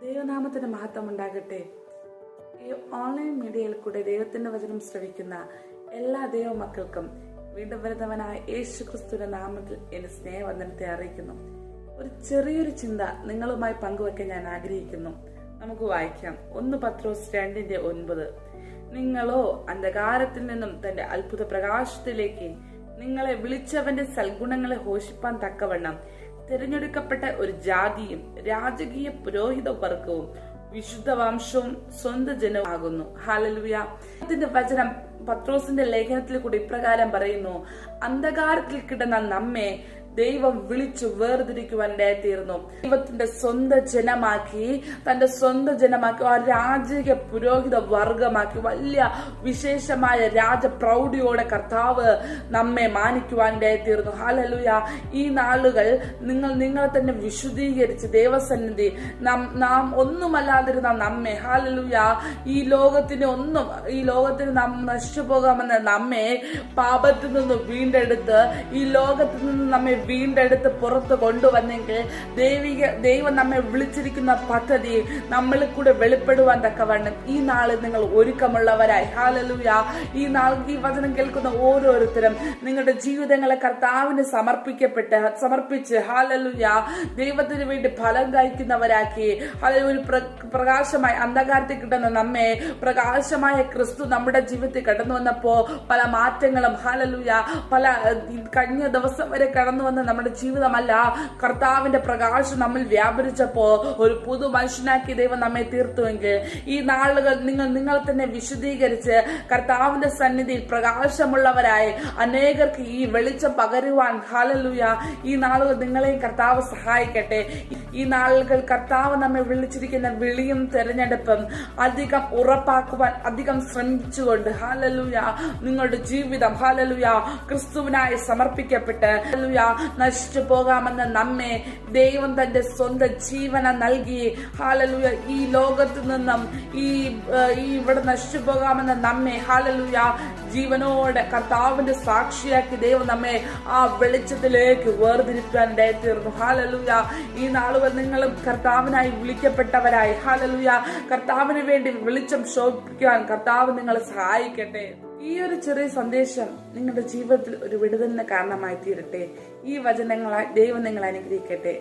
ദൈവനാമത്തിന് മഹത്വം ഉണ്ടാകട്ടെ. ഈ ഓൺലൈൻ മീഡിയയിൽ കൂടെ ദൈവത്തിന്റെ വചനം ശ്രവിക്കുന്ന എല്ലാ ദൈവമക്കൾക്കും വീണ്ടും വരുന്നവനായ യേശു ക്രിസ്തുവിന്റെ നാമത്തിൽ എന്റെ സ്നേഹവന്ദനത്തെ അറിയിക്കുന്നു. ഒരു ചെറിയൊരു ചിന്ത നിങ്ങളുമായി പങ്കുവെക്കാൻ ഞാൻ ആഗ്രഹിക്കുന്നു. നമുക്ക് വായിക്കാം. 1 പത്രോസ് 2:9. നിങ്ങളോ അന്ധകാരത്തിൽ നിന്നും തന്റെ അത്ഭുത പ്രകാശത്തിലേക്ക് നിങ്ങളെ വിളിച്ചവന്റെ സൽഗുണങ്ങളെ ഘോഷിപ്പാൻ തക്കവണ്ണം തിരഞ്ഞെടുക്കപ്പെട്ട ഒരു ജാതിയും രാജകീയ പുരോഹിത വർഗവും വിശുദ്ധ വംശവും സ്വന്തം ജനവും ആകുന്നു. ഹല്ലേലൂയ. ഇതിന്റെ വചനം പത്രോസിന്റെ ലേഖനത്തിൽ കൂടി ഇപ്രകാരം പറയുന്നു: അന്ധകാരത്തിൽ കിടന്ന നമ്മെ ദൈവം വിളിച്ചു വേർതിരിക്കുവാൻ തീർന്നു. ദൈവത്തിന്റെ സ്വന്തം ജനമാക്കി, തന്റെ സ്വന്തം ജനമാക്കി, ആ രാജകീയ പുരോഹിത വർഗമാക്കി, വലിയ വിശേഷമായ രാജപ്രൗഢിയോടെ കർത്താവ് നമ്മെ മാനിക്കുവാൻ തീർന്നു. ഹല്ലേലൂയ. ഈ നാളുകൾ നിങ്ങളെ തന്നെ വിശുദ്ധീകരിച്ച് ദൈവസന്നിധി നാം ഒന്നുമല്ലാതിരുന്ന നമ്മെ, ഹല്ലേലൂയ, ഈ ലോകത്തിന് നാം നശിച്ചു പോകാമെന്ന് നമ്മെ പാപത്തിൽ നിന്ന് വീണ്ടെടുത്ത് ഈ ലോകത്തിൽ നിന്ന് നമ്മെ വീണ്ടെടുത്ത് പുറത്ത് കൊണ്ടുവന്നെങ്കിൽ ദൈവം നമ്മെ വിളിച്ചിരിക്കുന്ന പദ്ധതി നമ്മളിൽ കൂടെ വെളിപ്പെടുവാൻ തക്കവണ്ണം ഈ നാളിൽ നിങ്ങൾ ഒരുക്കമുള്ളവരായി. ഹല്ലേലൂയ. ഈ വചനം കേൾക്കുന്ന ഓരോരുത്തരും നിങ്ങളുടെ ജീവിതങ്ങളെ കർത്താവിന് സമർപ്പിച്ച് ഹല്ലേലൂയ ദൈവത്തിന് വേണ്ടി ഫലം കഴിക്കുന്നവരാക്കി. ഒരു പ്രകാശമായി അന്ധകാരത്തിൽ കിട്ടുന്ന നമ്മെ പ്രകാശമായ ക്രിസ്തു നമ്മുടെ ജീവിതത്തിൽ കടന്നു വന്നപ്പോ പല മാറ്റങ്ങളും, ഹല്ലേലൂയ, പല കഴിഞ്ഞ ദിവസം വരെ കടന്നു വന്ന നമ്മുടെ ജീവിതമല്ല, കർത്താവിന്റെ പ്രകാശം നമ്മിൽ വ്യാപരിച്ചപ്പോ ഒരു പുതു മനുഷ്യനാക്കി ദൈവം നമ്മെ തീർത്തുവെങ്കിൽ ഈ നാളുകൾ നിങ്ങൾ തന്നെ വിശുദ്ധീകരിച്ച് കർത്താവിന്റെ സന്നിധിയിൽ പ്രകാശമുള്ളവരായി അനേകർക്ക് ഈ വെളിച്ചം പകരുവാൻ, ഹല്ലേലൂയ, ഈ നാളുകൾ നിങ്ങളെയും കർത്താവ് സഹായിക്കട്ടെ. ഈ നാളുകൾ കർത്താവ് നമ്മെ വിളിച്ചിരിക്കുന്ന വിളിയും തെരഞ്ഞെടുപ്പും അധികം ഉറപ്പാക്കുവാൻ അധികം ശ്രമിച്ചുകൊണ്ട്, ഹല്ലേലൂയ, നിങ്ങളുടെ ജീവിതം, ഹല്ലേലൂയ, ക്രിസ്തുവിനായി സമർപ്പിക്കപ്പെട്ട്, ഹല്ലേലൂയ, നശിച്ചു പോകാമെന്ന് നമ്മെ ദൈവം തന്റെ സ്വന്തം ജീവന നൽകി, ഹല്ലേലൂയ, ഈ ലോകത്ത് നിന്നും ഇവിടെ നശിച്ചു പോകാമെന്ന് നമ്മെ, ഹല്ലേലൂയ, ജീവനോടെ കർത്താവിന്റെ സാക്ഷിയാക്കി ദൈവം നമ്മെ ആ വെളിച്ചത്തിലേക്ക് വേർതിരിക്കാൻ തീർന്നു. ഹല്ലേലൂയ. ഈ നാളുകൾ നിങ്ങളും കർത്താവിനായി വിളിക്കപ്പെട്ടവരായി, ഹല്ലേലൂയ, കർത്താവിന് വേണ്ടി വെളിച്ചം ശോഭിക്കാൻ കർത്താവ് നിങ്ങളെ സഹായിക്കട്ടെ. ഈ ഒരു ചെറിയ സന്ദേശം നിങ്ങളുടെ ജീവിതത്തിൽ ഒരു വിടുതലിന് കാരണമായി തീരട്ടെ. ഈ വചനങ്ങളായി ദൈവം നിങ്ങളെ അനുഗ്രഹിക്കട്ടെ.